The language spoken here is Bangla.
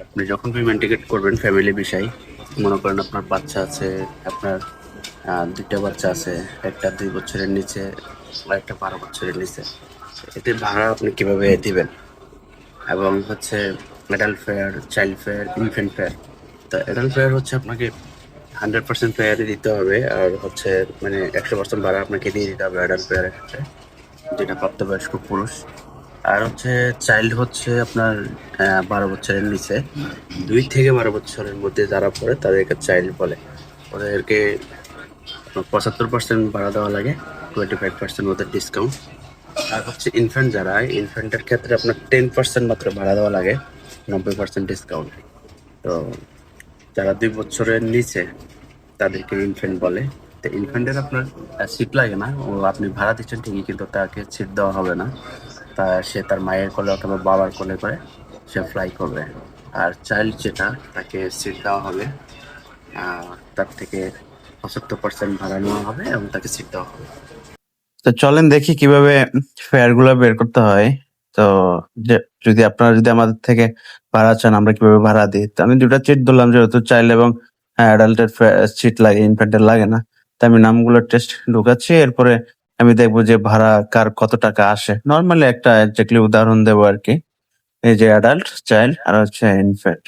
আপনি যখন পেমেন্ট টিকিট করবেন ফ্যামিলি বিষয়, মনে করেন আপনার বাচ্চা আছে, আপনার ২টা বাচ্চা আছে, একটা ২ বছরের নিচে আর একটা ১২ বছরের নিচে। এতে ভাড়া আপনি কিভাবে দিবেন? এবং হচ্ছে adult fair, child fair, infant fair. তো অ্যাডাল্ট ফেয়ার হচ্ছে আপনাকে 100% ফেয়ারই দিতে হবে, আর হচ্ছে মানে 100% ভাড়া আপনাকে দিয়ে দিতে হবে অ্যাডাল্ট ফেয়ারের ক্ষেত্রে, যেটা প্রাপ্তবয়স্ক পুরুষ। আর হচ্ছে চাইল্ড হচ্ছে আপনার ১২ বছরের নিচে, ২ থেকে ১২ বছরের মধ্যে যারা পড়ে তাদেরকে চাইল্ড বলে। ওদেরকে ৭৫% ভাড়া দেওয়া লাগে, 25% ওদের ডিসকাউন্ট। আর হচ্ছে ইনফ্যান্ট যারা, ইনফ্যান্টের ক্ষেত্রে আপনার 10% মাত্র ভাড়া দেওয়া লাগে, 90% ডিসকাউন্ট। তো যারা ২ বছরের নিচে তাদেরকে ইনফ্যান্ট বলে। তো ইনফ্যান্টের আপনার সিট লাগে না, ও আপনি ভাড়া দিচ্ছেন ঠিকই কিন্তু তাকে সিট দেওয়া হবে না। সে তার মায়ের কোলে অথবা বাবার কোলে করে সে ফ্লাই করবে। আর চাইল্ড যেটা, তাকে সিট দেওয়া হবে, তার থেকে ৭৫% ভাড়া নেওয়া হবে এবং তাকে সিট দেওয়া হবে। তো চলেন দেখি কিভাবে ফেয়ার গুলো বের করতে হয়। তো যে যদি আমাদের থেকে ভাড়া চান আমরা কিভাবে ভাড়া দিই, তো আমি 2টা চিট ধরলাম, যেহেতু চাইল্ড এবং অ্যাডাল্টের সিট লাগে, ইনফ্যান্টের লাগে না। তো আমি নামগুলো টেস্ট ঢুকাচ্ছি, এরপরে আমি দেখবো যে ভাড়া কার কত টাকা আসে। নর্মালি একটা এক্স্যাক্টলি উদাহরণ দেবো আর কি। এই যে অ্যাডাল্ট, চাইল্ড আর হচ্ছে ইনফ্যান্ট।